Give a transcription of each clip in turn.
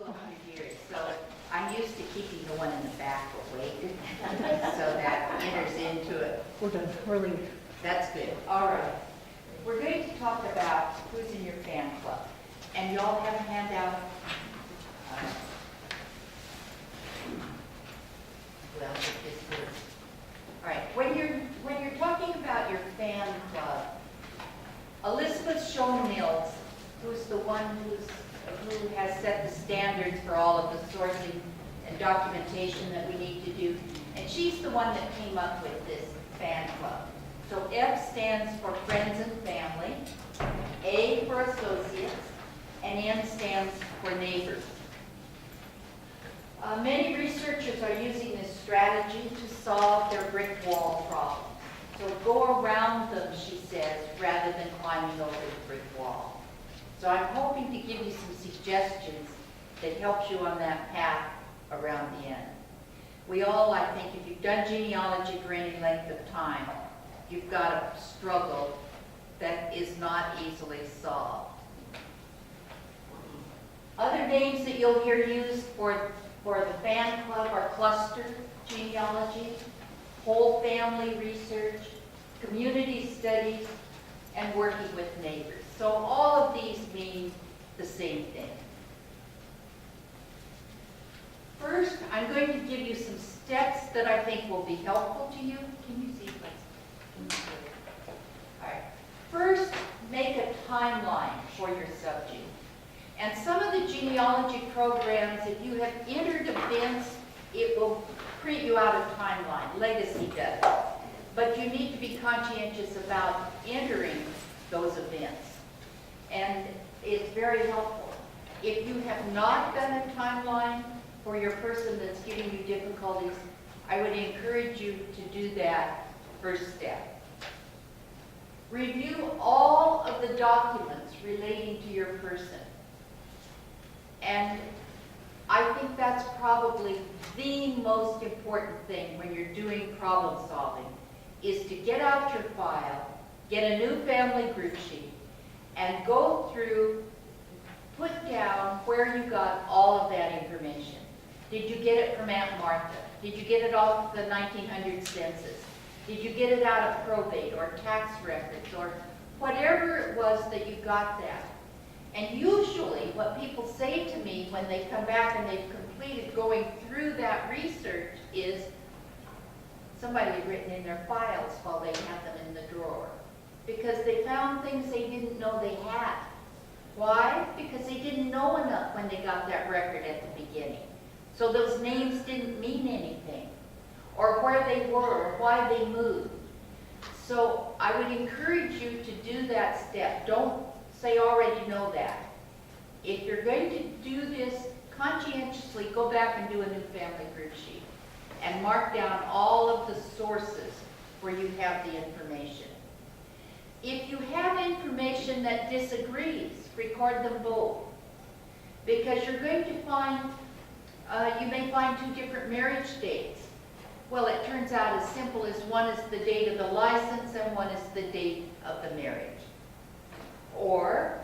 school 100 years, so I'm used to keeping the one in the back awake so that enters into it. We're done. We're leaving. That's good. All right. We're going to talk about who's in your fan club. And you all have a handout. Well, this is. All right. When you're talking about your fan club, Elizabeth Schoen Mills, who's the one who has set the standards for all of the sourcing and documentation that we need to do, and she's the one that came up with this fan club. So F stands for friends and family, A for associates, and N stands for neighbors. Many researchers are using this strategy to solve their brick wall problem. So go around them, she says, rather than climbing over the brick wall. So I'm hoping to give you some suggestions that helps you on that path around the end. We all, I think, if you've done genealogy for any length of time, you've got a struggle that is not easily solved. Other names that you'll hear used for the fan club are cluster genealogy, whole family research, community studies, and working with neighbors. So all of these mean the same thing. First, I'm going to give you some steps that I think will be helpful to you. Can you see, please? All right. First, make a timeline for your subject. And some of the genealogy programs, if you have entered events, it will print you out a timeline. Legacy does. But you need to be conscientious about entering those events. And it's very helpful. If you have not done a timeline for your person that's giving you difficulties, I would encourage you to do that first step. Review all of the documents relating to your person. And I think that's probably the most important thing when you're doing problem solving, is to get out your file, get a new family group sheet, and go through, put down where you got all of that information. Did you get it from Aunt Martha? Did you get it off the 1900 census? Did you get it out of probate or tax records or whatever it was that you got that? And usually what people say to me when they come back and they've completed going through that research is somebody had written in their files while they had them in the drawer, because they found things they didn't know they had. Why? Because they didn't know enough when they got that record at the beginning. So those names didn't mean anything, or where they were, or why they moved. So I would encourage you to do that step. Don't say already know that. If you're going to do this conscientiously, go back and do a new family group sheet and mark down all of the sources where you have the information. If you have information that disagrees, record them both, because you're going to find, you may find two different marriage dates. Well, it turns out as simple as one is the date of the license and one is the date of the marriage. Or,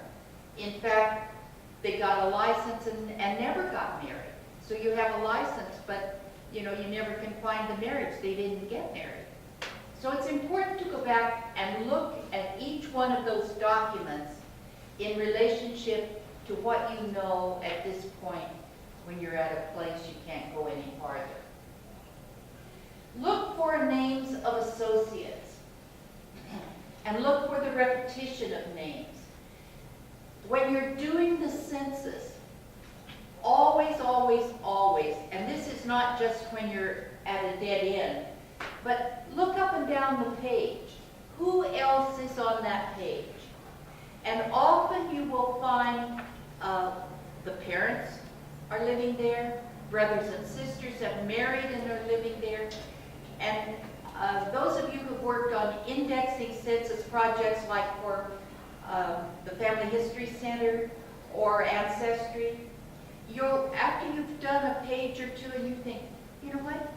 in fact, they got a license and never got married. So you have a license, but you never can find the marriage. They didn't get married. So it's important to go back and look at each one of those documents in relationship to what you know at this point when you're at a place you can't go any farther. Look for names of associates and look for the repetition of names. When you're doing the census, always, always, always, and this is not just when you're at a dead end, but look up and down the page. Who else is on that page? And often you will find the parents are living there, brothers and sisters have married and are living there. And those of you who've worked on indexing census projects like for the Family History Center or Ancestry, after you've done a page or two and you think, you know what?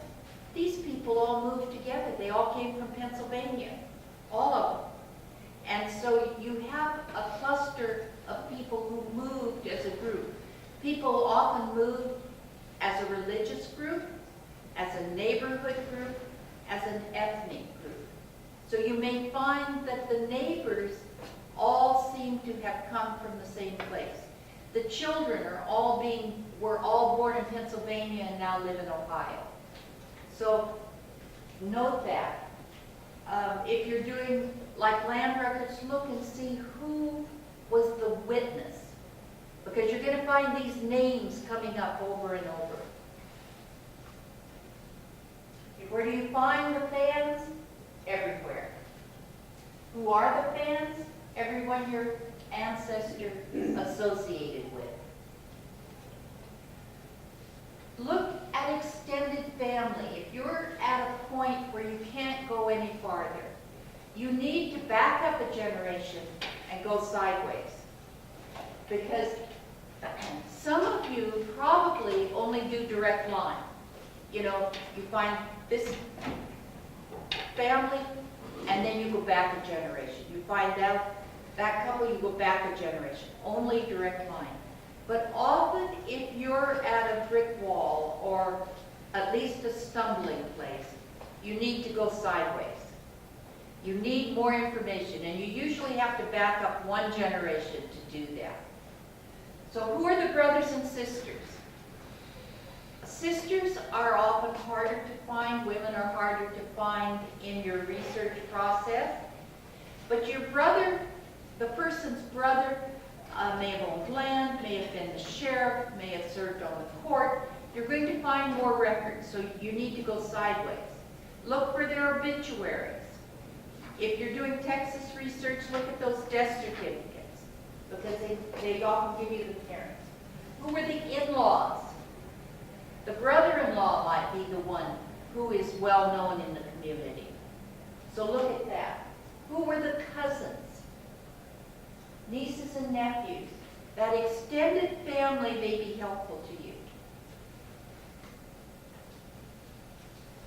These people all moved together. They all came from Pennsylvania, all of them. And so you have a cluster of people who moved as a group. People often move as a religious group, as a neighborhood group, as an ethnic group. So you may find that the neighbors all seem to have come from the same place. The children were all born in Pennsylvania and now live in Ohio. So note that. If you're doing like land records, look and see who was the witness, because you're going to find these names coming up over and over. Where do you find the fans? Everywhere. Who are the fans? Everyone your ancestor associated with. Look at extended family. If you're at a point where you can't go any farther, you need to back up a generation and go sideways. Because some of you probably only do direct line. You know, you find this family, and then you go back a generation. You find out that couple, you go back a generation. Only direct line. But often, if you're at a brick wall, or at least a stumbling place, you need to go sideways. You need more information, and you usually have to back up one generation to do that. So who are the brothers and sisters? Sisters are often harder to find. Women are harder to find in your research process. But your brother, the person's brother, may have owned land, may have been the sheriff, may have served on the court. You're going to find more records, so you need to go sideways. Look for their obituaries. If you're doing Texas research, look at those death certificates, because they often give you the parents. Who were the in-laws? The brother-in-law might be the one who is well known in the community. So look at that. Who were the cousins? Nieces and nephews. That extended family may be helpful to you.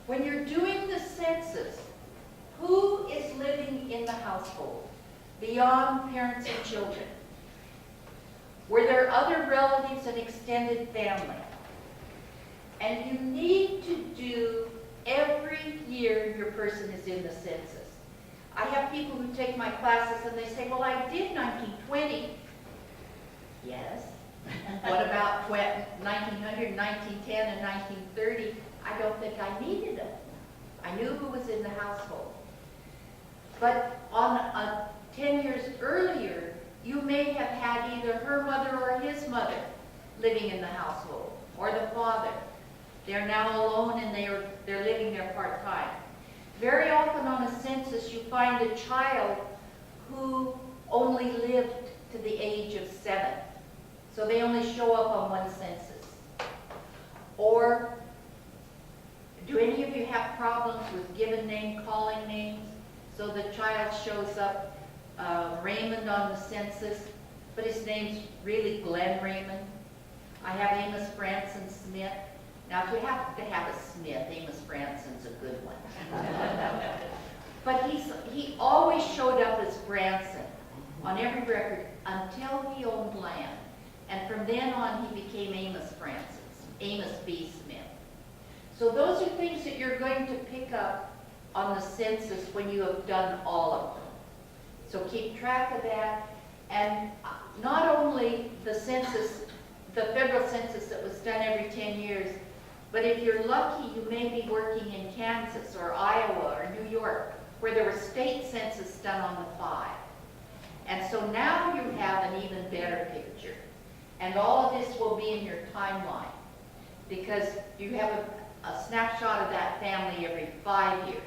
When you're doing the census, who is living in the household beyond parents and children? Were there other relatives and extended family? And you need to do every year your person is in the census. I have people who take my classes and they say, well, I did 1920. Yes. What about 1900, 1910, and 1930? I don't think I needed them. I knew who was in the household. But on 10 years earlier, you may have had either her mother or his mother living in the household, or the father. They're now alone and they're living there part-time. Very often on a census, you find a child who only lived to the age of 7. So they only show up on one census. Or, do any of you have problems with given name, calling names? So the child shows up Raymond on the census, but his name's really Glenn Raymond. I have Amos Branson Smith. Now, if you have to have a Smith, Amos Branson's a good one. But he always showed up as Branson on every record until he owned land. And from then on, he became Amos Branson, Amos B. Smith. So those are things that you're going to pick up on the census when you have done all of them. So keep track of that. And not only the census, the federal census that was done every 10 years, but if you're lucky, you may be working in Kansas or Iowa or New York, where there was state census done on the 5. And so now you have an even better picture. And all of this will be in your timeline, because you have a snapshot of that family every 5 years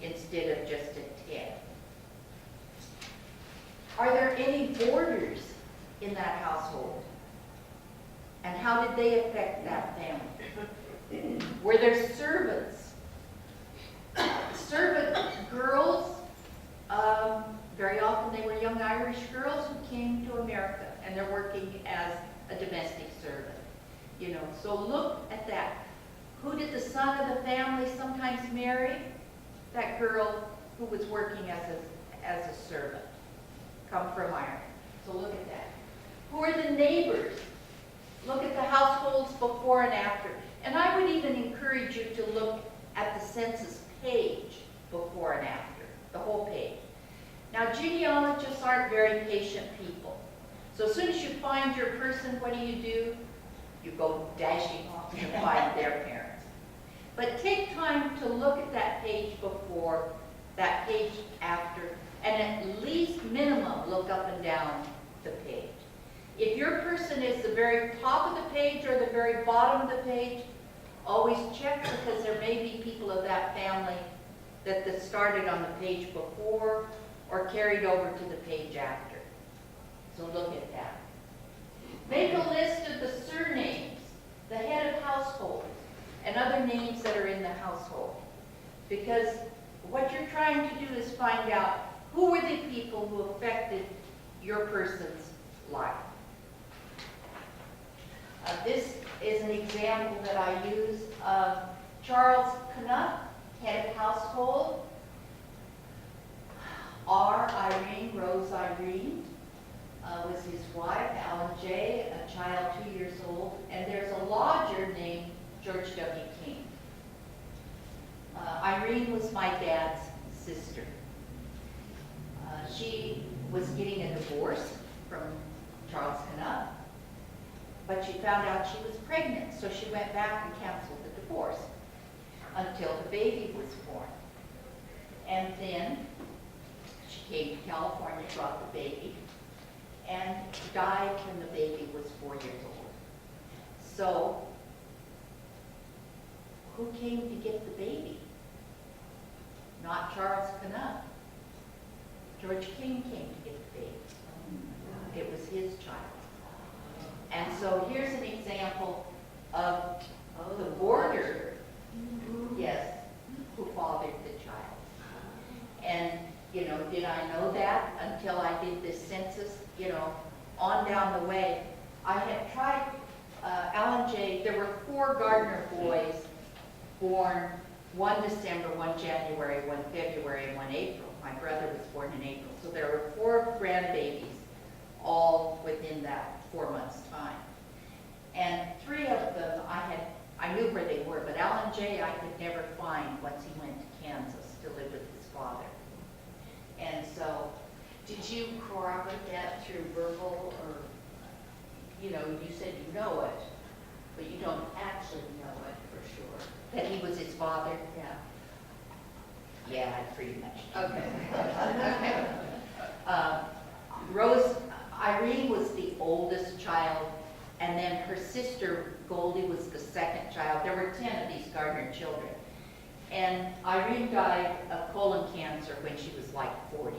instead of just at 10. Are there any borders in that household? And how did they affect that family? Were there servants? Servant girls, very often they were young Irish girls who came to America, and they're working as a domestic servant. You know, so look at that. Who did the son of the family sometimes marry? That girl who was working as a servant, come from Ireland. So look at that. Who are the neighbors? look at the households before and after. And I would even encourage you to look at the census page before and after, the whole page. Now, genealogists aren't very patient people. So as soon as you find your person, what do? You go dashing off to find their parents. But take time to look at that page before, that page after, and at least minimum look up and down the page. If your person is the very top of the page or the very bottom of the page, always check, because there may be people of that family that started on the page before or carried over to the page after. So look at that. Make a list of the surnames, the head of households, and other names that are in the household. Because what you're trying to do is find out who were the people who affected your person's life. This is an example that I use of Charles Knupp, head of household. Irene, Rose Irene, was his wife. Alan J., a child 2 years old. And there's a lodger named George W. King. Irene was my dad's sister. She was getting a divorce from Charles Knupp, but she found out she was pregnant, so she went back and canceled the divorce until the baby was born. And then she came to California, brought the baby, and died when the baby was 4 years old. So, who came to get the baby? Not Charles Knupp. George King came to get the baby. It was his child. And so here's an example of the border, yes, who fathered the child. And, did I know that until I did this census? On down the way, I had tried, Alan J., there were 4 Gardner boys born 1 December, 1 January, 1 February, and 1 April. My brother was born in April. So there were 4 grandbabies, all within that 4 months' time. And 3 of them, I knew where they were, but Alan J. I could never find once he went to Kansas to live with his father. And so, did you corroborate that through verbal, or, you said you know it, but you don't actually know it for sure? that he was his father? Yeah. Yeah, I pretty much do. Okay. Irene was the oldest child, and then her sister Goldie was the second child. There were 10 of these Gardner children. And Irene died of colon cancer when she was like 40.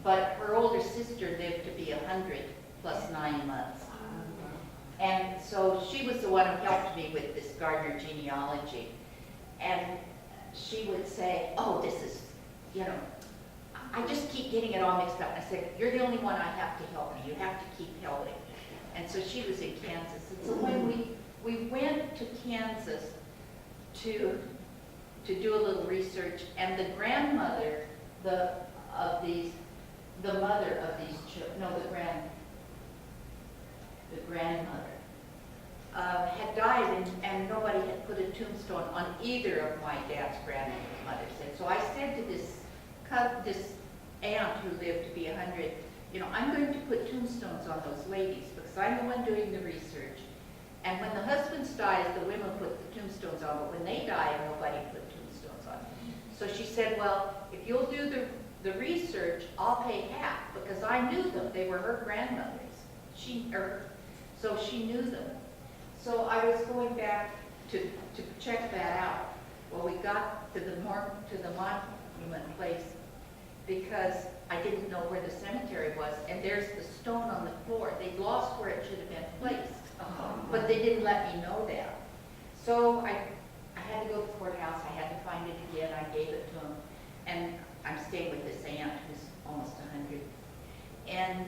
But her older sister lived to be 100 plus 9 months. And so she was the one who helped me with this Gardner genealogy. And she would say, oh, this is, I just keep getting it all mixed up. I said, you're the only one I have to help me. You have to keep helping. And so she was in Kansas. And so when we went to Kansas to do a little research, and the grandmother, the mother of these children, the grandmother, had died, and nobody had put a tombstone on either of my dad's grandmothers. And so I said to this aunt who lived to be 100, I'm going to put tombstones on those ladies because I'm the one doing the research. And when the husbands died, the women put the tombstones on, but when they died, nobody put tombstones on. So she said, well, if you'll do the research, I'll pay half, because I knew them. They were her grandmothers. So she knew them. So I was going back to check that out. Well, we got to the monument place because I didn't know where the cemetery was, and there's the stone on the floor. They'd lost where it should have been placed, but they didn't let me know that. So I had to go to the courthouse. I had to find it again. I gave it to them, and I'm staying with this aunt who's almost 100. And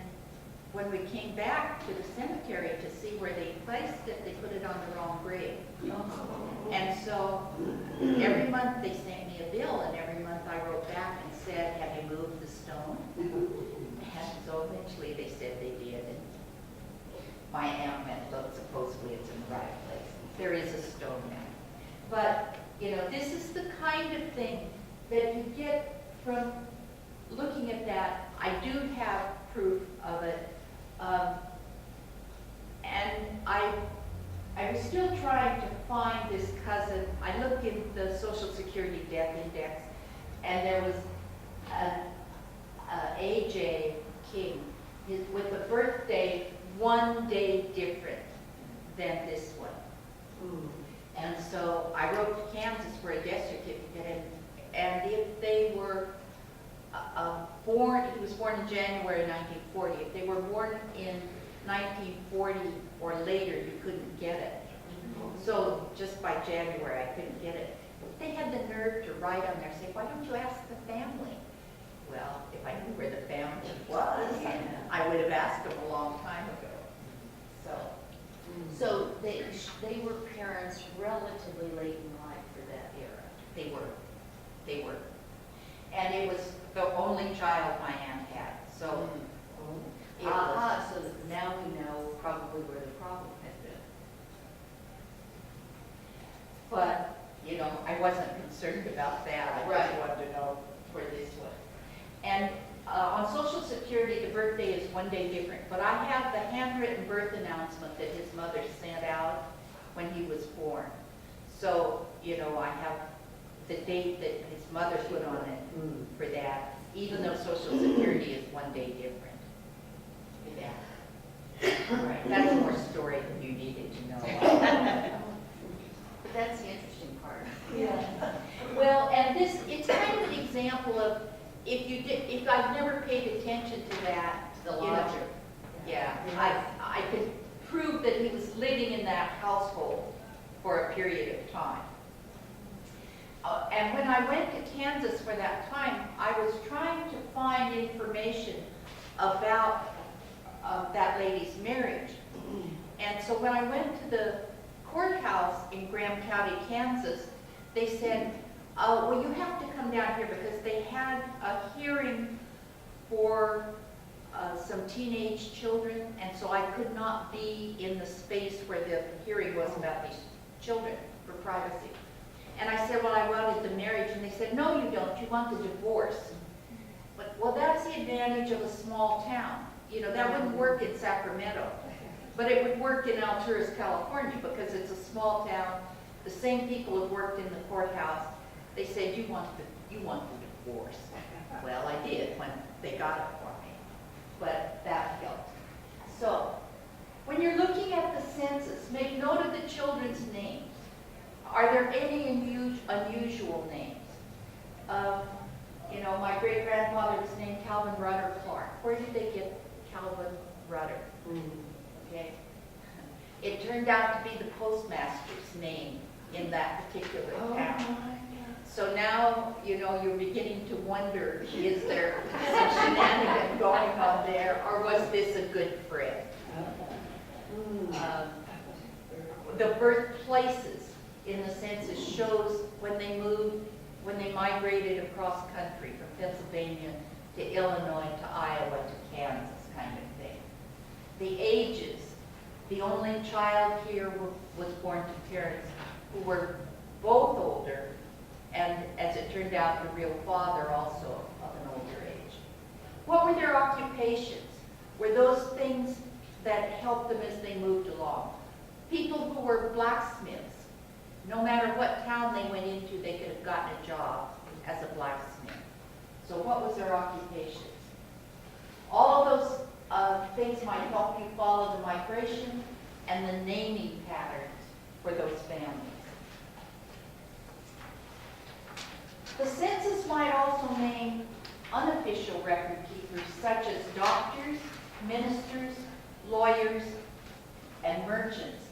when we came back to the cemetery to see where they placed it, they put it on the wrong grave. And so every month they sent me a bill, and every month I wrote back and said, have you moved the stone? And so eventually they said they did. my aunt went, look, supposedly it's in the right place. There is a stone there. But, this is the kind of thing that you get from looking at that. I do have proof of it. And I was still trying to find this cousin. I looked in the Social Security Death Index, and there was A.J. King, with a birthday 1 day different than this one. And so I wrote to Kansas for a death certificate, and if they were born, he was born in January 1940. If they were born in 1940 or later, you couldn't get it. So just by January, I couldn't get it. They had the nerve to write on there, say, why don't you ask the family? Well, if I knew where the family was, I would have asked them a long time ago. So they were parents relatively late in life for that era. They were. And it was the only child my aunt had, so it was. So now we know probably where the problem had been. But, I wasn't concerned about that. I just wanted to know for this one. And on Social Security, the birthday is 1 day different, but I have the handwritten birth announcement that his mother sent out when he was born. So, I have the date that his mother put on it for that, even though Social Security is 1 day different. Yeah. All right, that's more story than you needed to know. But that's the interesting part. Yeah. Well, and it's kind of an example of, if I've never paid attention to that, The logic. Yeah, I could prove that he was living in that household for a period of time. And when I went to Kansas for that time, I was trying to find information about that lady's marriage. And so when I went to the courthouse in Graham County, Kansas, they said, well, you have to come down here because they had a hearing for some teenage children, and so I could not be in the space where the hearing was about these children for privacy. And I said, well, I wanted the marriage, and they said, no, you don't, you want the divorce. But, well, that's the advantage of a small town. That wouldn't work in Sacramento, but it would work in Alturas, California, because it's a small town. The same people have worked in the courthouse. They said, you want the divorce. Well, I did when they got it for me, but that helped. So, when you're looking at the census, make note of the children's names. Are there any unusual names? My great-grandfather was named Calvin Rudder Clark. Where did they get Calvin Rudder? Okay. It turned out to be the postmaster's name in that particular town. So now, you're beginning to wonder, is there some shenanigans going on there, or was this a good friend? The birthplaces in the census shows when they moved, when they migrated across country from Pennsylvania to Illinois to Iowa to Kansas kind of thing. The ages, the only child here was born to parents who were both older, and as it turned out, the real father also of an older age. What were their occupations? Were those things that helped them as they moved along? People who were blacksmiths. No matter what town they went into, they could have gotten a job as a blacksmith. So what was their occupations? All of those things might help you follow the migration and the naming patterns for those families. The census might also name unofficial record keepers such as doctors, ministers, lawyers, and merchants.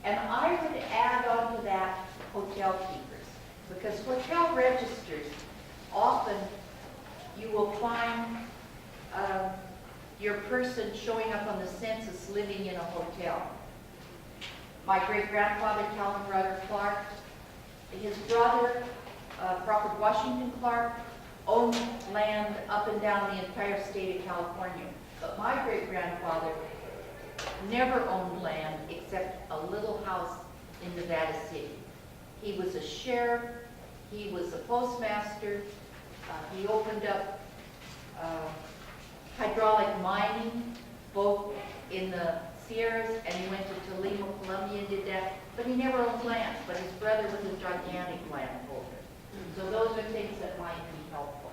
And I would add on to that hotel keepers, because hotel registers, often you will find your person showing up on the census living in a hotel. My great-grandfather, Calvin Rudder Clark, his brother, Crawford Washington Clark, owned land up and down the entire state of California. But my great-grandfather never owned land except a little house in Nevada City. He was a sheriff, he was a postmaster, he opened up hydraulic mining, both in the Sierras, and he went to Tolima, Colombia and did that, but he never owned land, but his brother was a gigantic landholder. So those are things that might be helpful.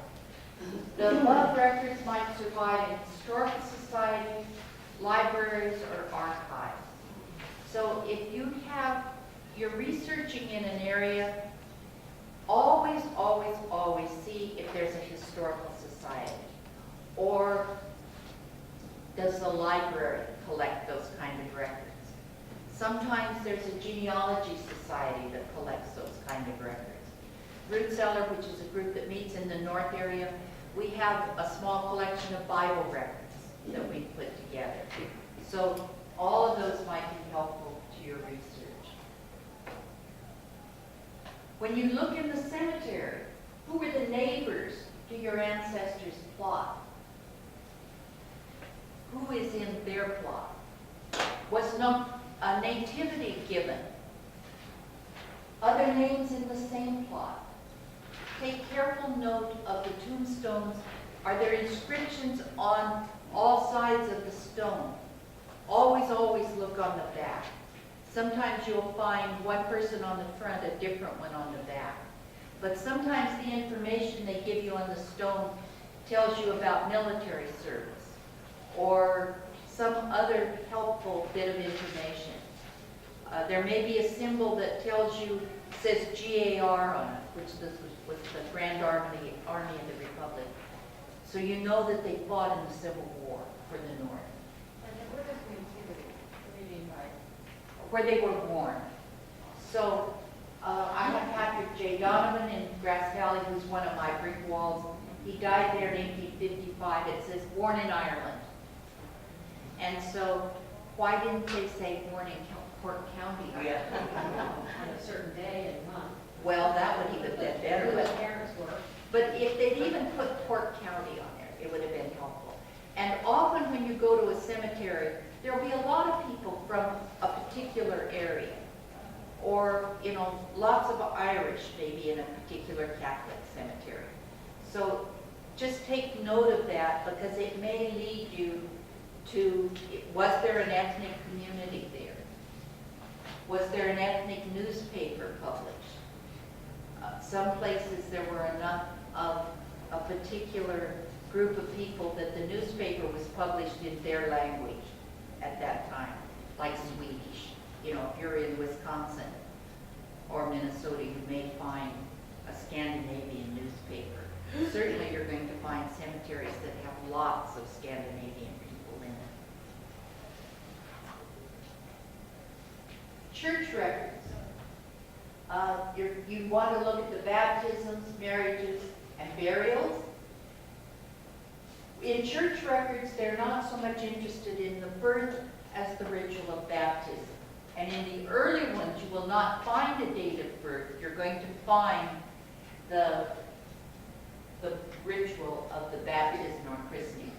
The above records might survive in historical societies, libraries, or archives. So if you're researching in an area, always, always, always see if there's a historical society. Or does the library collect those kind of records? Sometimes there's a genealogy society that collects those kind of records. Root Cellar, which is a group that meets in the north area, we have a small collection of Bible records that we put together. So all of those might be helpful to your research. When you look in the cemetery, who were the neighbors to your ancestors' plot? Who is in their plot? Was a nativity given? Other names in the same plot? Take careful note of the tombstones. Are there inscriptions on all sides of the stone? Always, always look on the back. Sometimes you'll find one person on the front, a different one on the back. But sometimes the information they give you on the stone tells you about military service or some other helpful bit of information. There may be a symbol that tells you, says GAR on it, which this was the Grand Army of the Republic. So you know that they fought in the Civil War for the North. And what is nativity? What do you mean by? Where they were born. So I have Patrick J. Donovan in Grass Valley, who's one of my brick walls. He died there in 1855. It says born in Ireland. And so why didn't they say born in Cork County? On a certain day and month. Well, that would even been better. Who his parents were. But if they'd even put Cork County on there, it would have been helpful. And often when you go to a cemetery, there'll be a lot of people from a particular area. Or, lots of Irish maybe in a particular Catholic cemetery. So just take note of that because it may lead you to, was there an ethnic community there? Was there an ethnic newspaper published? Some places there were enough of a particular group of people that the newspaper was published in their language at that time, like Swedish. If you're in Wisconsin or Minnesota, you may find a Scandinavian newspaper. Certainly you're going to find cemeteries that have lots of Scandinavian people in it. Church records. You want to look at the baptisms, marriages, and burials. In church records, they're not so much interested in the birth as the ritual of baptism. And in the early ones, you will not find a date of birth. You're going to find the ritual of the baptism or christening.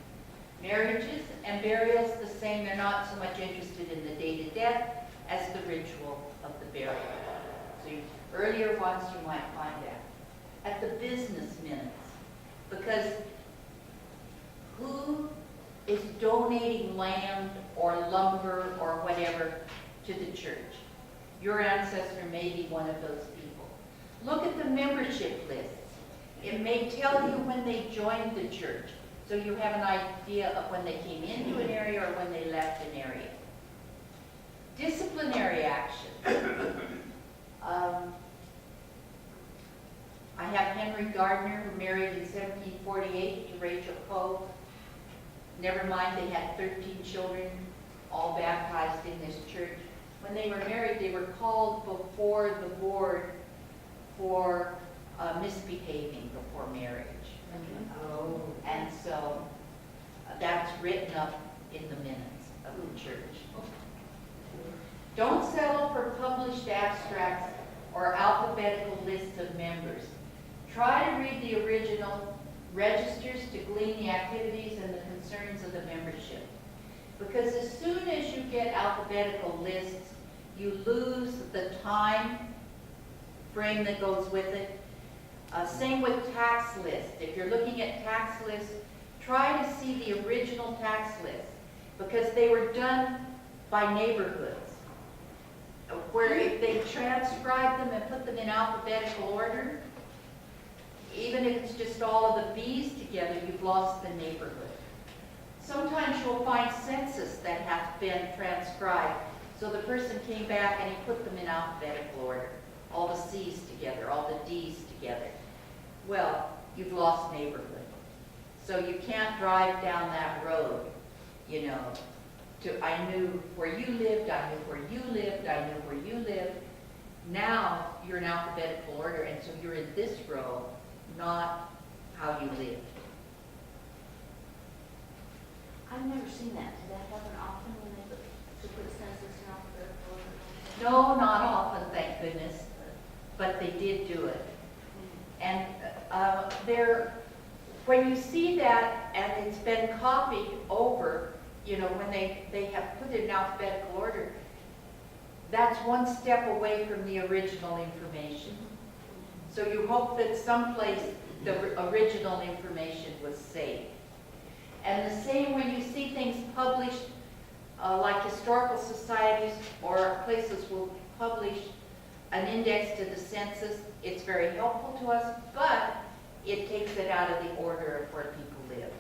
Marriages and burials, the same. They're not so much interested in the date of death as the ritual of the burial. So earlier ones, you might find that. At the business minutes, because who is donating land or lumber or whatever to the church? Your ancestor may be one of those people. Look at the membership lists. It may tell you when they joined the church, so you have an idea of when they came into an area or when they left an area. Disciplinary action. I have Henry Gardner, who married in 1748 to Rachel Coe. Never mind, they had 13 children, all baptized in this church. When they were married, they were called before the board for misbehaving before marriage. Oh. And so that's written up in the minutes of the church. Don't settle for published abstracts or alphabetical lists of members. Try to read the original registers to glean the activities and the concerns of the membership. Because as soon as you get alphabetical lists, you lose the time frame that goes with it. Same with tax lists. If you're looking at tax lists, try to see the original tax lists because they were done by neighborhoods. Where if they transcribe them and put them in alphabetical order, even if it's just all of the B's together, you've lost the neighborhood. Sometimes you'll find census that has been transcribed. So the person came back and he put them in alphabetical order. All the C's together, all the D's together. Well, you've lost neighborhood. So you can't drive down that road, you know, to I knew where you lived, I knew where you lived, I knew where you lived. Now you're in alphabetical order, and so you're in this row, not how you lived. I've never seen that. Did that happen often when they put census in alphabetical order? No, not often, thank goodness, but they did do it. And when you see that and it's been copied over, you know, when they have put it in alphabetical order, that's one step away from the original information. So you hope that someplace the original information was saved. And the same when you see things published, like historical societies or places will publish an index to the census, it's very helpful to us, but it takes it out of the order of where people live.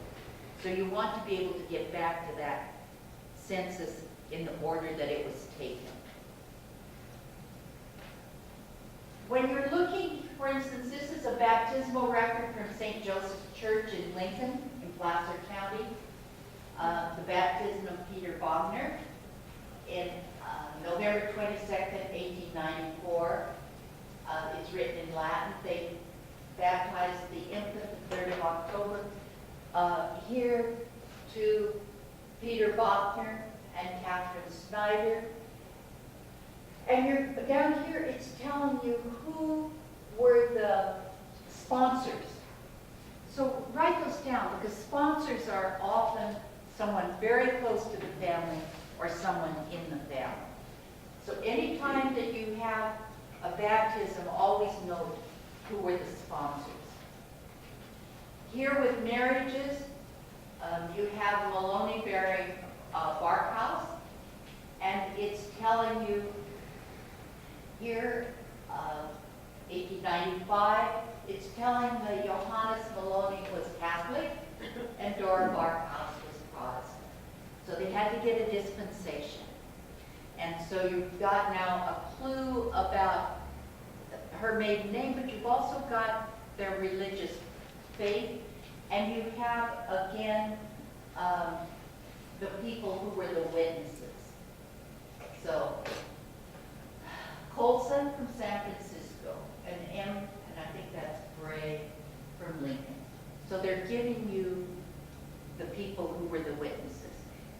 So you want to be able to get back to that census in the order that it was taken. When you're looking, for instance, this is a baptismal record from St. Joseph's Church in Lincoln, in Placer County. The baptism of Peter Wagner in November 22nd, 1894. It's written in Latin. They baptized the infant the 3rd of October. Here to Peter Wagner and Catherine Snyder. And you're down here, it's telling you who were the sponsors. So write those down because sponsors are often someone very close to the family or someone in the family. So anytime that you have a baptism, always note who were the sponsors. Here with marriages, you have Maloney Berry Barkhouse, and it's telling you here, 1895, it's telling that Johannes Maloney was Catholic and Dora Barkhouse was Protestant. So they had to get a dispensation. And so you've got now a clue about her maiden name, but you've also got their religious faith, and you have, again, the people who were the witnesses. So, Colson from San Francisco, and M, and I think that's Bray from Lincoln. So they're giving you the people who were the witnesses.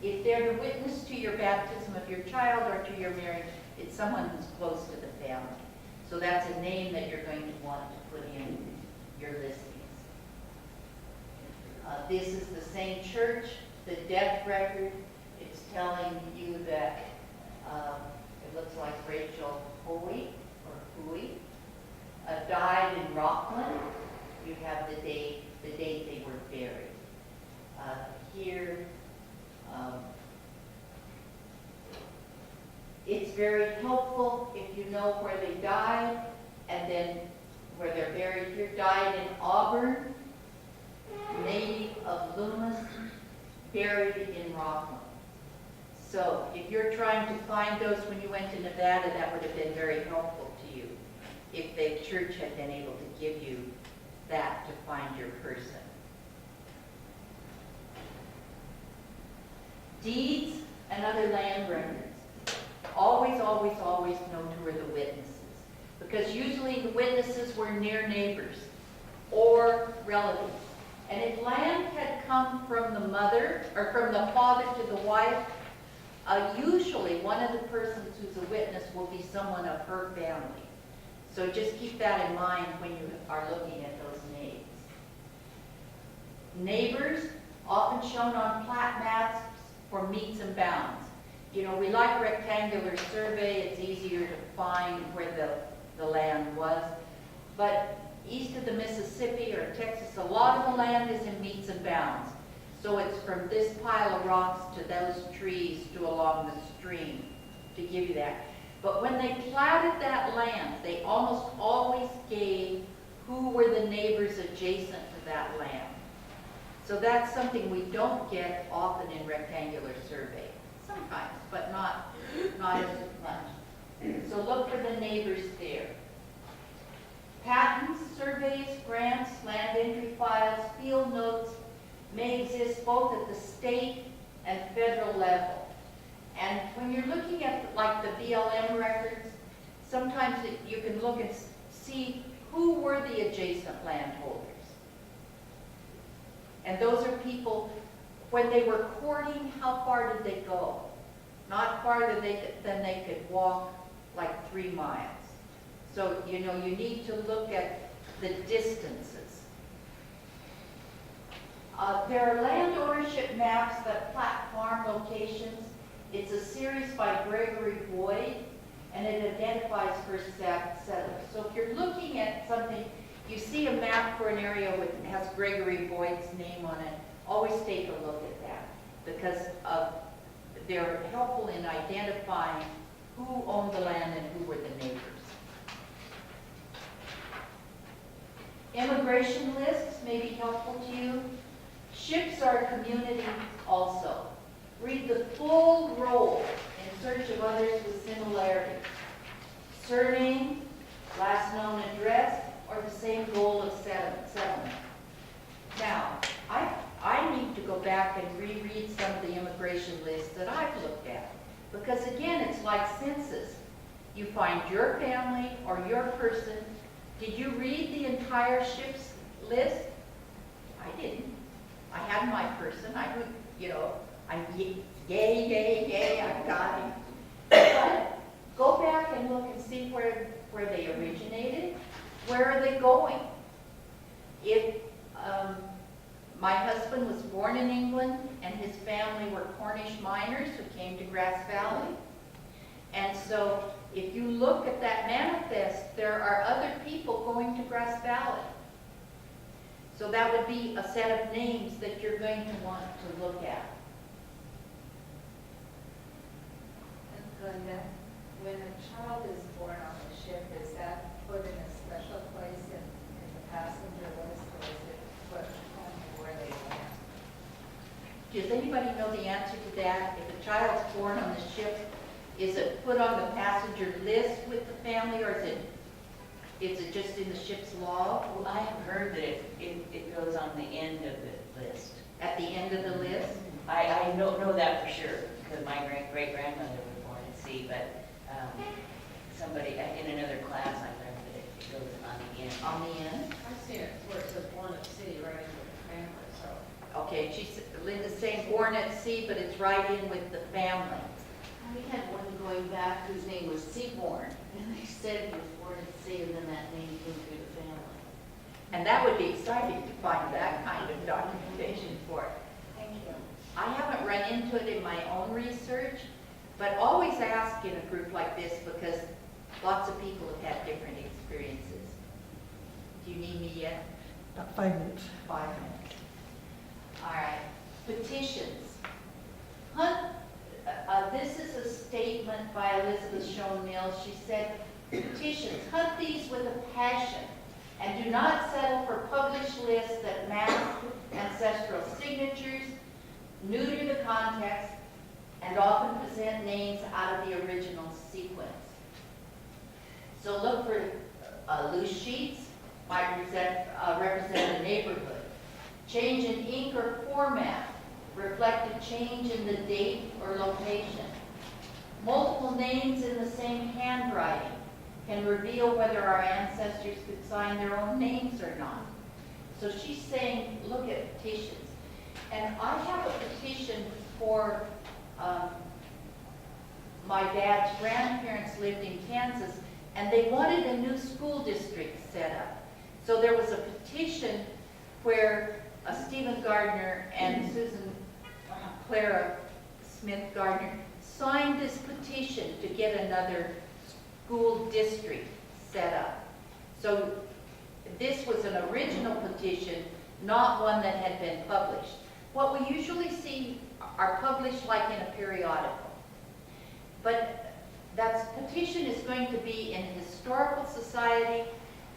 If they're the witness to your baptism of your child or to your marriage, it's someone who's close to the family. So that's a name that you're going to want to put in your listings. This is the same church, the death record. It's telling you that it looks like Rachel Hoey died in Rockland. You have the date they were buried. Here, it's very helpful if you know where they died and then where they're buried. Here, died in Auburn, native of Loomis, buried in Rockland. So if you're trying to find those when you went to Nevada, that would have been very helpful to you if the church had been able to give you that to find your person. Deeds and other land records. Always, always, always know who are the witnesses. Because usually the witnesses were near neighbors or relatives. And if land had come from the mother or from the father to the wife, usually one of the persons who's a witness will be someone of her family. So just keep that in mind when you are looking at those names. Neighbors, often shown on plat maps, for meets and bounds. You know, we like rectangular survey, it's easier to find where the land was. But east of the Mississippi or Texas, a lot of the land is in meets and bounds. So it's from this pile of rocks to those trees to along the stream, to give you that. But when they platted that land, they almost always gave who were the neighbors adjacent to that land. So that's something we don't get often in rectangular survey. Sometimes, but not as much. So look for the neighbors there. Patents, surveys, grants, land entry files, field notes may exist both at the state and federal level. And when you're looking at like the BLM records, sometimes you can look and see who were the adjacent landholders. And those are people, when they were courting, how far did they go? Not farther than they could walk like 3 miles. So, you know, you need to look at the distances. There are land ownership maps that plat farm locations. It's a series by Gregory Boyd, and it identifies first settlers. So if you're looking at something, you see a map for an area that has Gregory Boyd's name on it, always take a look at that, because they're helpful in identifying who owned the land and who were the neighbors. Immigration lists may be helpful to you. Ships are a community also. Read the full roll in search of others with similarities. Surname, last known address, or the same goal of settlement. Now, I need to go back and reread some of the immigration lists that I've looked at. Because again, it's like census. You find your family or your person. Did you read the entire ship's list? I didn't. I had my person. I would, you know, I'm yay, I've got him. But go back and look and see where they originated. Where are they going? If my husband was born in England and his family were Cornish miners who came to Grass Valley. And so if you look at that manifest, there are other people going to Grass Valley. So that would be a set of names that you're going to want to look at. And Glenda, when a child is born on the ship, is that put in a special place in the passenger list, or is it put only where they land? Does anybody know the answer to that? If a child's born on the ship, is it put on the passenger list with the family, or is it just in the ship's log? Well, I have heard that it goes on the end of the list. At the end of the list? I don't know that for sure, because my great-grandmother was born at sea, but somebody in another class I learned that it goes on the end. On the end? I've seen it where it says born at sea right in with the family, so. Okay, Linda's saying born at sea, but it's right in with the family. We had one going back whose name was Seaborn, and they said he was born at sea, and then that name came through the family. And that would be exciting to find that kind of documentation for it. Thank you. I haven't run into it in my own research, but always ask in a group like this because lots of people have had different experiences. Do you need me yet? About 5 minutes. 5 minutes. All right. Petitions. This is a statement by Elizabeth Schoen Mills. She said, petitions, hunt these with a passion and do not settle for published lists that mask ancestral signatures, neuter the context, and often present names out of the original sequence. So look for loose sheets, might represent a neighborhood. Change in ink or format, reflect a change in the date or location. Multiple names in the same handwriting can reveal whether our ancestors could sign their own names or not. So she's saying, look at petitions. And I have a petition for my dad's grandparents lived in Kansas, and they wanted a new school district set up. So there was a petition where Stephen Gardner and Susan Clara Smith Gardner, signed this petition to get another school district set up. So this was an original petition, not one that had been published. What we usually see are published like in a periodical. But that petition is going to be in a historical society.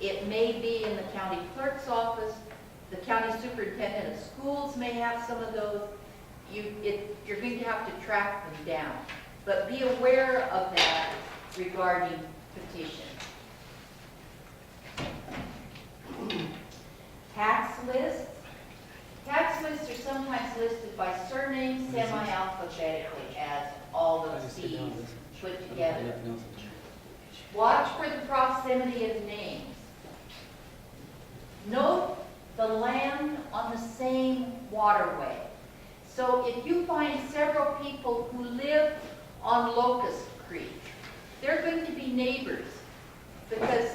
It may be in the county clerk's office. The county superintendent of schools may have some of those. You're going to have to track them down. But be aware of that regarding petitions. Tax lists. Tax lists are sometimes listed by surname semi-alphabetically as all those C's put together. Watch for the proximity of names. Note the land on the same waterway. So if you find several people who live on Locust Creek, they're going to be neighbors because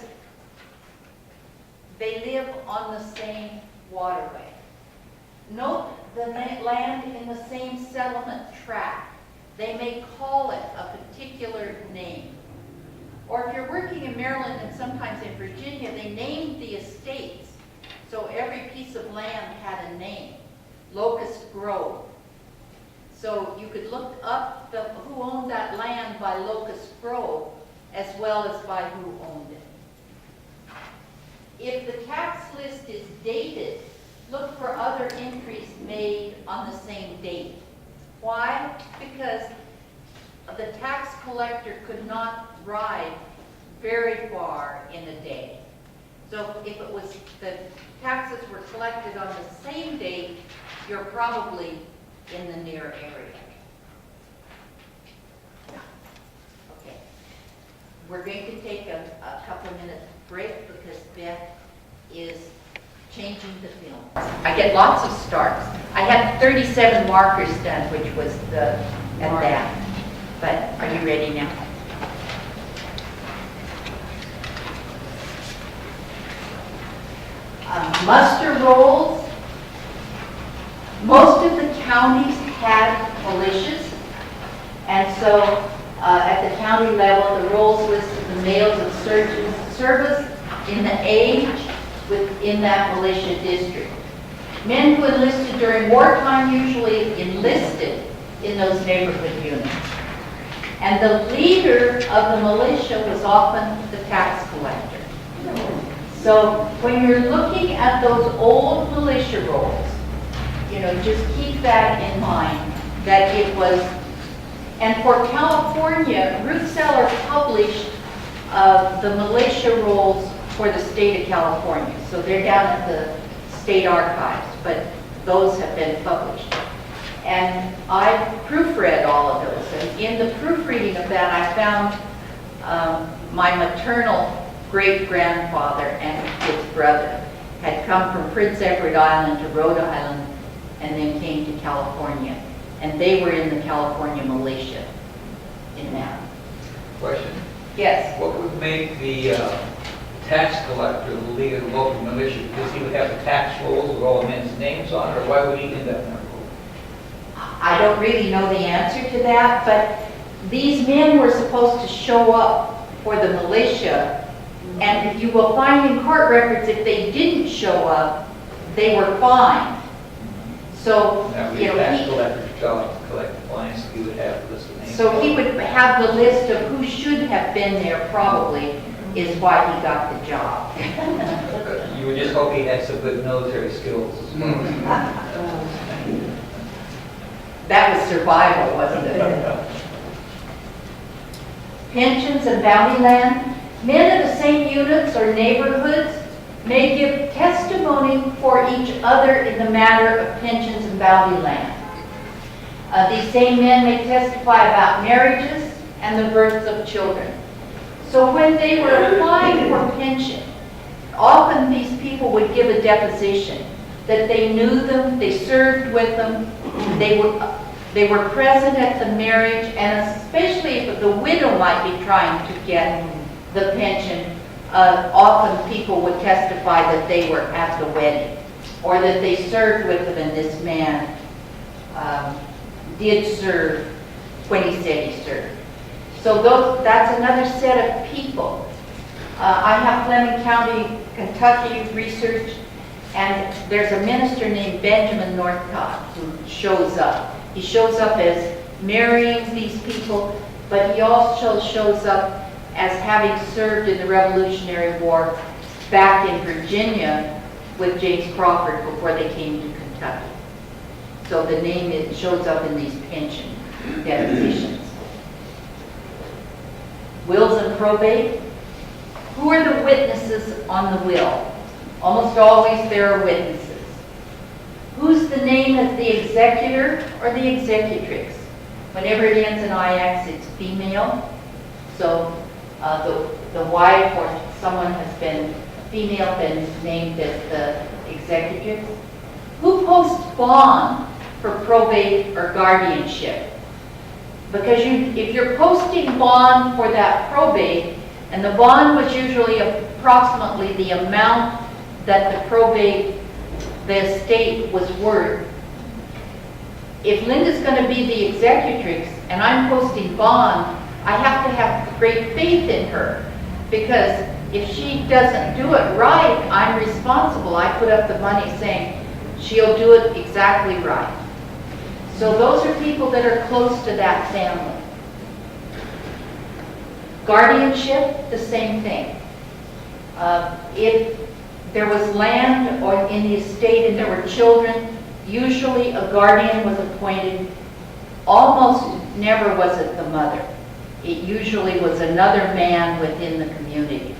they live on the same waterway. Note the land in the same settlement tract. They may call it a particular name. Or if you're working in Maryland and sometimes in Virginia, they named the estates. So every piece of land had a name. Locust Grove. So you could look up who owned that land by Locust Grove as well as by who owned it. If the tax list is dated, look for other entries made on the same date. Why? Because the tax collector could not ride very far in a day. So if it was the taxes were collected on the same date, you're probably in the near area. Okay. We're going to take a couple minute break because Beth is changing the film. I get lots of starts. I had 37 markers done, which was at that. But are you ready now? Muster rolls. Most of the counties had militias, and so at the county level, the rolls listed the males of service in the age within that militia district. Men who enlisted during wartime usually enlisted in those neighborhood units. And the leader of the militia was often the tax collector. So when you're looking at those old militia rolls, just keep that in mind, that it was, and for California, Ruth Seller published the militia rolls for the state of California. So they're down at the state archives, but those have been published. And I proofread all of those. And in the proofreading of that, I found my maternal great-grandfather and his brother had come from Prince Edward Island to Rhode Island and then came to California. And they were in the California militia in that. Question. Yes. What would make the tax collector the leader of the local militia? Because he would have the tax rolls with all the men's names on it, or why would he do that in that role? I don't really know the answer to that, but these men were supposed to show up for the militia, and you will find in court records if they didn't show up, they were fined. So, That would be a tax collector's job to collect the fines, so he would have a list of names. So he would have the list of who should have been there probably, is why he got the job. You would just hope he had some good military skills as well. That was survival, wasn't it? Pensions and bounty land. Men of the same units or neighborhoods may give testimony for each other in the matter of pensions and bounty land. These same men may testify about marriages and the births of children. So when they were applying for pension, often these people would give a deposition that they knew them, they served with them, they were present at the marriage, and especially if the widow might be trying to get the pension, often people would testify that they were at the wedding, or that they served with them and this man did serve when he said he served. So that's another set of people. I have Fleming County, Kentucky research, and there's a minister named Benjamin Northcott who shows up. He shows up as marrying these people, but he also shows up as having served in the Revolutionary War back in Virginia with James Crawford before they came to Kentucky. So the name shows up in these pension depositions. Wills and probate. Who are the witnesses on the will? Almost always there are witnesses. Who's the name of the executor or the executrix? Whenever it ends in IX, it's female. So the wife or someone has been female, been named as the executrix. Who posts bond for probate or guardianship? Because if you're posting bond for that probate, and the bond was usually approximately the amount that the estate was worth. If Linda's going to be the executrix and I'm posting bond, I have to have great faith in her. Because if she doesn't do it right, I'm responsible. I put up the money saying she'll do it exactly right. So those are people that are close to that family. Guardianship, the same thing. If there was land or in the estate and there were children, usually a guardian was appointed. Almost never was it the mother. It usually was another man within the community.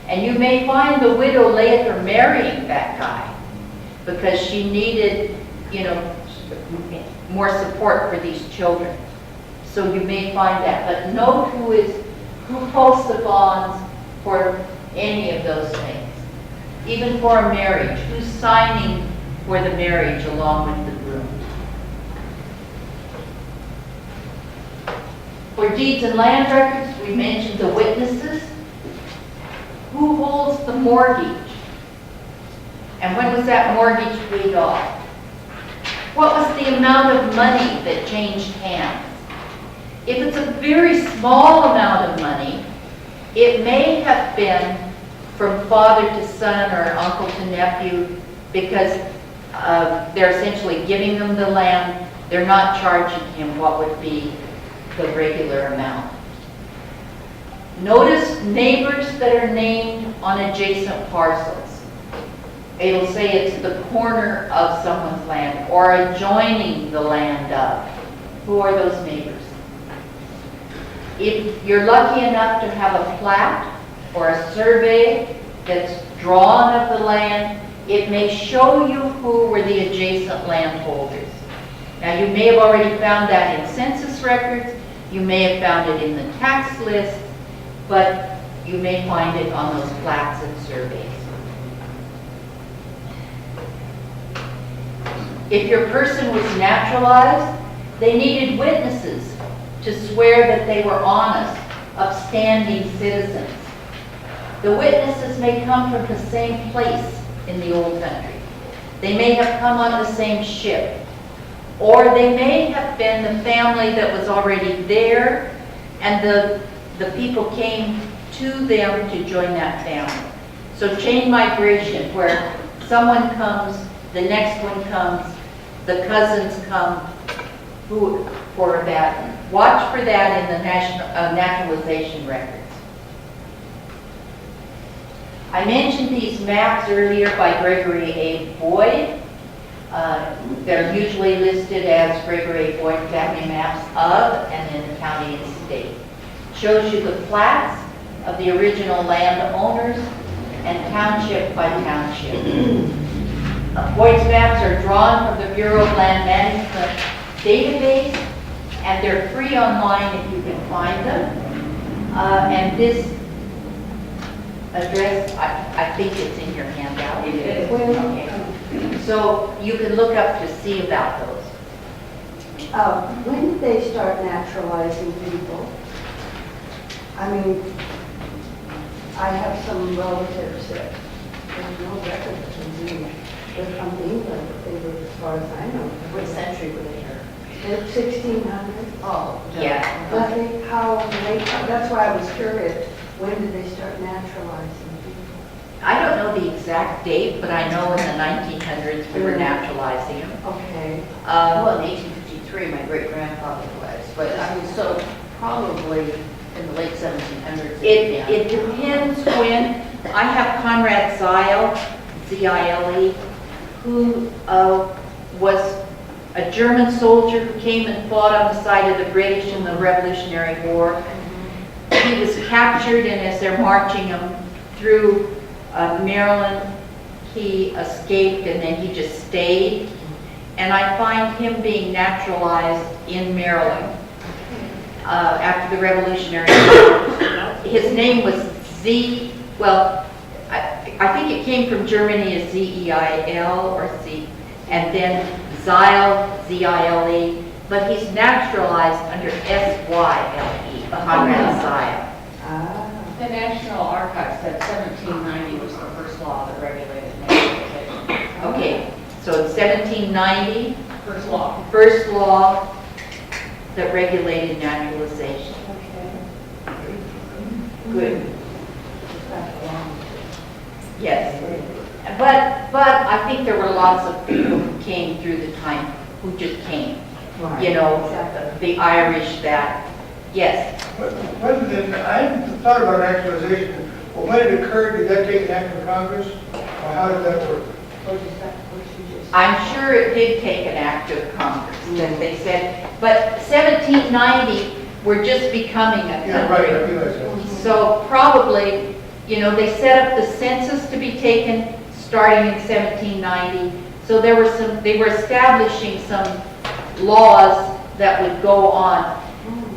And you may find the widow later marrying that guy because she needed, more support for these children. So you may find that. But note who posts the bonds for any of those things. Even for a marriage, who's signing for the marriage along with the groom. For deeds and land records, we mentioned the witnesses. Who holds the mortgage? And when was that mortgage paid off? What was the amount of money that changed hands? If it's a very small amount of money, it may have been from father to son or uncle to nephew because they're essentially giving them the land. They're not charging him what would be the regular amount. Notice neighbors that are named on adjacent parcels. It'll say it's the corner of someone's land or adjoining the land of. Who are those neighbors? If you're lucky enough to have a plat or a survey that's drawn of the land, it may show you who were the adjacent landholders. Now you may have already found that in census records, you may have found it in the tax list, but you may find it on those plats and surveys. If your person was naturalized, they needed witnesses to swear that they were honest, upstanding citizens. The witnesses may come from the same place in the old country. They may have come on the same ship. Or they may have been the family that was already there and the people came to them to join that family. So chain migration, where someone comes, the next one comes, the cousins come for that. Watch for that in the naturalization records. I mentioned these maps earlier by Gregory A. Boyd. They're usually listed as Gregory A. Boyd family maps of and then the county and state. Shows you the plats of the original landowners and township by township. Boyd's maps are drawn from the Bureau of Land Management database, and they're free online if you can find them. And this address, I think it's in your handout. It is. Okay. So you can look up to see about those. When did they start naturalizing people? I mean, I have some relatives that there's no record of them being, they're from England, but they were, as far as I know. What century were they here? It's 1600? Oh, no. Yeah. But how late, that's why I was curious, when did they start naturalizing people? I don't know the exact date, but I know in the 1900s we were naturalizing them. Okay. Well, in 1853, my great-grandfather was, but I mean, so probably in the late 1700s. It depends when. I have Conrad Zeil, Z-I-L-E, who was a German soldier who came and fought on the side of the British in the Revolutionary War. He was captured, and as they're marching him through Maryland, he escaped, and then he just stayed. And I find him being naturalized in Maryland after the Revolutionary War. His name was I think it came from Germany as Z-E-I-L or Z, and then Zeil, Z-I-L-E, but he's naturalized under S-Y-L-E, Conrad Zeil. Ah. The National Archives said 1790 was the first law that regulated naturalization. Okay, so in 1790, First law. first law that regulated naturalization. Okay. Good. That's long. Yes. But I think there were lots of people who came through the time who just came. You know, the Irish that, yes. When did, I thought about naturalization, but when it occurred, did that take an act of Congress? Or how did that work? I'm sure it did take an act of Congress, that they said, but 1790, we're just becoming a Yeah, right, I country. realize that. So probably, you know, they set up the census to be taken starting in 1790. So there were they were establishing some laws that would go on.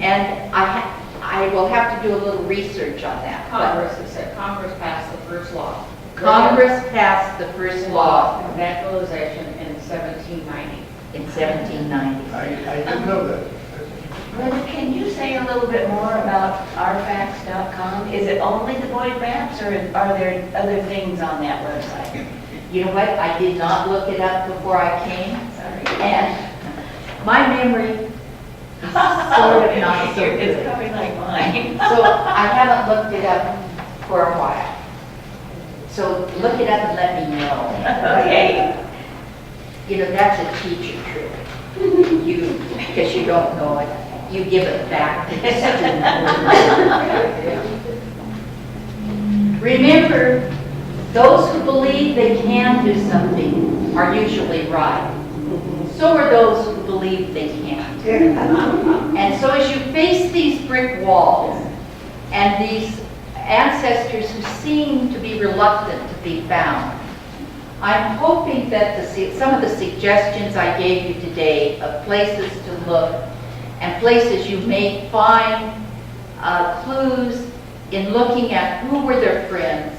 And I will have to do a little research on that. but Congress, it said Congress passed the first law. Congress passed the first law of naturalization in 1790. in 1790. I didn't know that. Glenda, can you say a little bit more about artifacts.com? Is it only the Boyd maps, or are there other things on that website? You know what? I did not look it up before I came, Sorry. and my memory is sort of not so It's good. probably like mine. So I haven't looked it up for a while. So look it up and let me know. Okay. You know, that's a teacher trick. Because you don't know it, you give it back to the student. Remember, those who believe they can do something are usually right. So are those who believe they can't. And so as you face these brick walls and these ancestors who seem to be reluctant to be found, I'm hoping that some of the suggestions I gave you today of places to look and places you may find clues in looking at who were their friends,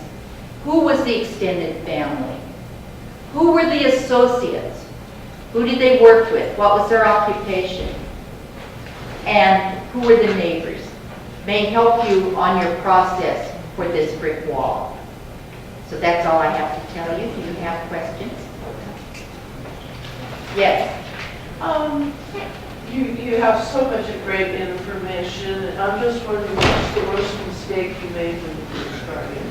who was the extended family, who were the associates, who did they work with, what was their occupation, and who were the neighbors, may help you on your process for this brick wall. So that's all I have to tell you. Do you have questions? Yes. You have so much great information. I'm just wondering, what's the worst mistake you made when you first started?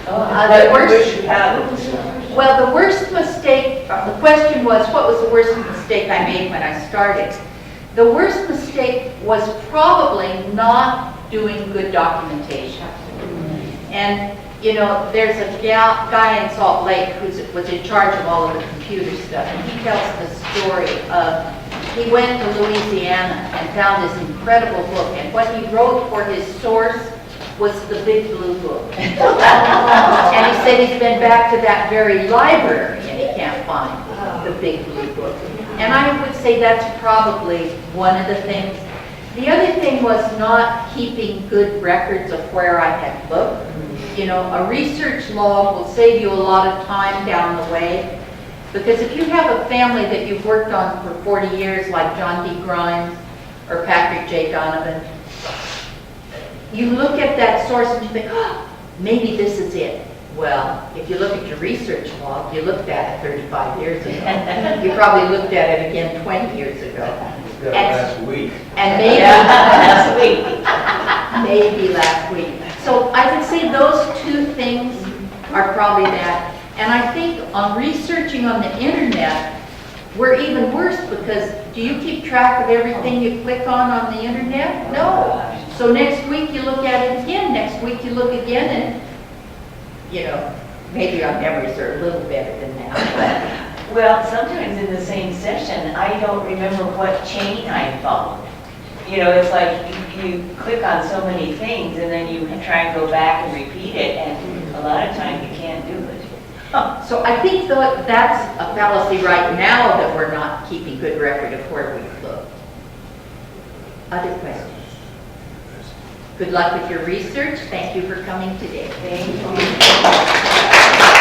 The I worst- wish you hadn't. Well, the worst mistake, the question was, what was the worst mistake I made when I started? The worst mistake was probably not doing good documentation. And, you know, there's a guy in Salt Lake who was in charge of all of the computer stuff, and he tells the story of, he went to Louisiana and found this incredible book, and what he wrote for his source was the Big Blue Book. And he said he's been back to that very library and he can't find the Big Blue Book. And I would say that's probably one of the things. The other thing was not keeping good records of where I had looked. You know, a research log will save you a lot of time down the way. Because if you have a family that you've worked on for 40 years, like John D. Grimes or Patrick J. Donovan, you look at that source and you think, oh, maybe this is it. Well, if you look at your research log, you looked at it 35 years ago. You probably looked at it again 20 years ago. Yeah, last week. And maybe, Last week. maybe last week. So I would say those two things are probably that. And I think on researching on the internet, we're even worse because do you keep track of everything you click on the internet? No. So next week you look at it again, next week you look again and, you know, maybe our memories are a little better than that. Well, sometimes in the same session, I don't remember what chain I followed. You know, it's like you click on so many things and then you try and go back and repeat it, and a lot of times you can't do it. So I think that's a fallacy right now that we're not keeping good record of where we've looked. Other questions? Good luck with your research. Thank you for coming today. Thank you.